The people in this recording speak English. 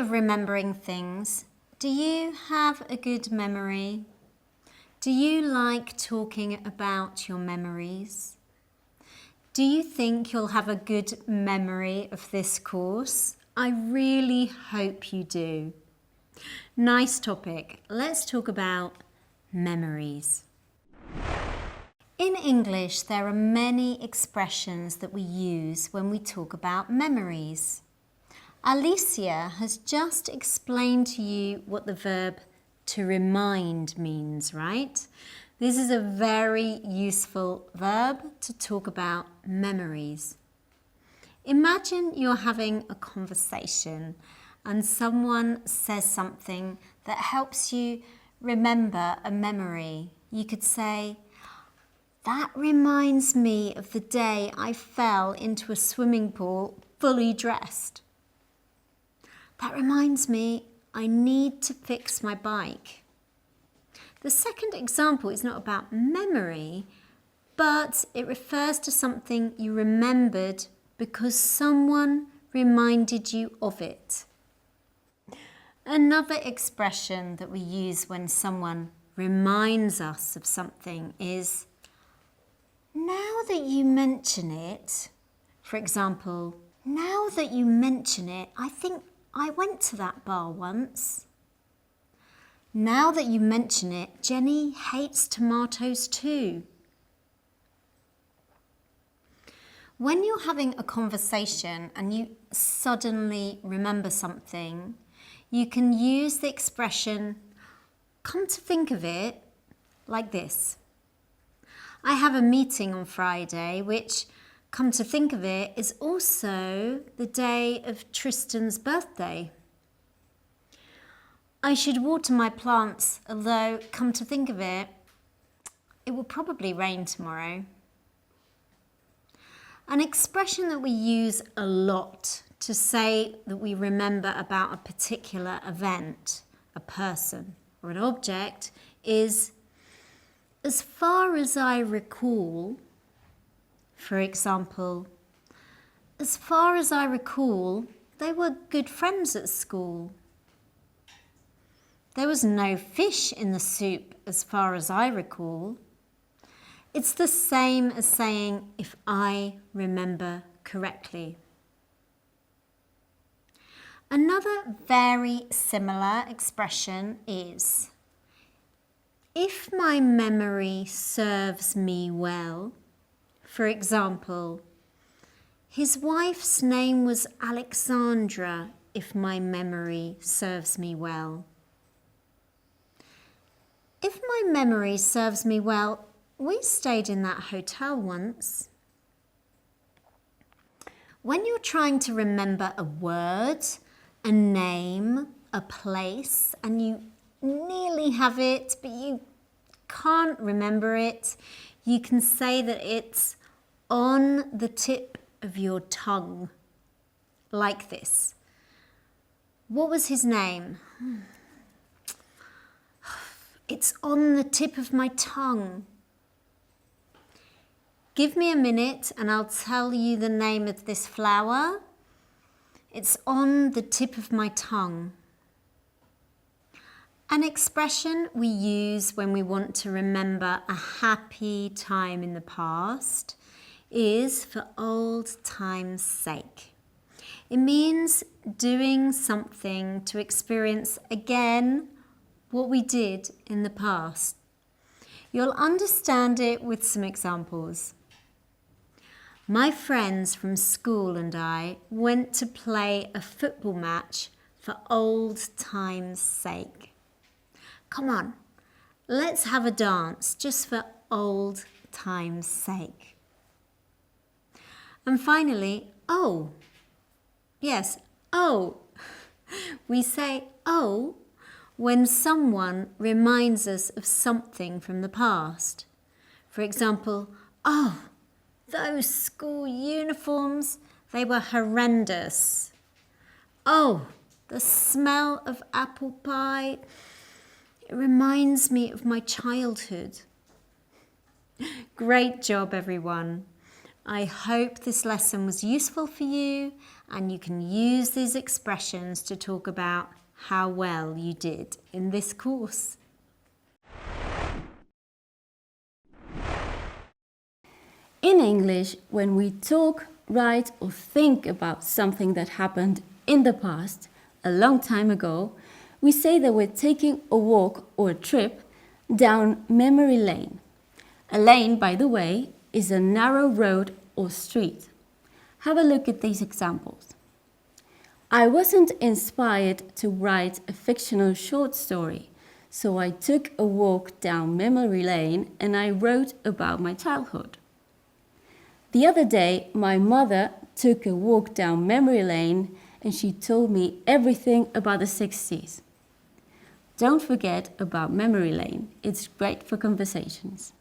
of remembering things, do you have a good memory? Do you like talking about your memories? Do you think you'll have a good memory of this course? I really hope you do. Nice topic. Let's talk about memories. In English, there are many expressions that we use when we talk about memories. Alicia has just explained to you what the verb to remind means, right? This is a very useful verb to talk about memories. Imagine you're having a conversation and someone says something that helps you remember a memory. You could say, "That reminds me of the day I fell into a swimming pool fully dressed. That reminds me I need to fix my bike." The second example is not about memory, but it refers to something you remembered because someone reminded you of it. Another expression that we use when someone reminds us of something is, "Now that you mention it," for example, "Now that you mention it, I think I went to that bar once." Now that you mention it, Jenny hates tomatoes too. When you're having a conversation and you suddenly remember something, you can use the expression, "Come to think of it," like this. I have a meeting on Friday, which, come to think of it, is also the day of Tristan's birthday. I should water my plants, although, come to think of it, it will probably rain tomorrow. An expression that we use a lot to say that we remember about a particular event, a person, or an object is, "As far as I recall," for example, "As far as I recall, they were good friends at school. There was no fish in the soup as far as I recall." It's the same as saying, "if I remember correctly." Another very similar expression is, "If my memory serves me well," for example, "His wife's name was Alexandra, if my memory serves me well." If my memory serves me well, we stayed in that hotel once. When you're trying to remember a word, a name, a place, and you nearly have it, but you can't remember it, you can say that it's on the tip of your tongue, like this. What was his name? It's on the tip of my tongue. Give me a minute and I'll tell you the name of this flower. It's on the tip of my tongue. An expression we use when we want to remember a happy time in the past is "for old time's sake." It means doing something to experience again what we did in the past. You'll understand it with some examples. My friends from school and I went to play a football match for old time's sake. Come on, let's have a dance just for old time's sake. And finally, oh. Yes, oh. We say oh when someone reminds us of something from the past. For example, "Oh, those school uniforms, they were horrendous." "Oh, the smell of apple pie, it reminds me of my childhood." Great job, everyone. I hope this lesson was useful for you and you can use these expressions to talk about how well you did in this course. In English, when we talk, write or think about something that happened in the past, a long time ago, we say that we're taking a walk or a trip down memory lane. A lane, by the way, is a narrow road or street. Have a look at these examples. I wasn't inspired to write a fictional short story, so I took a walk down memory lane and I wrote about my childhood. The other day, my mother took a walk down memory lane and she told me everything about the 60s. Don't forget about memory lane. It's great for conversations.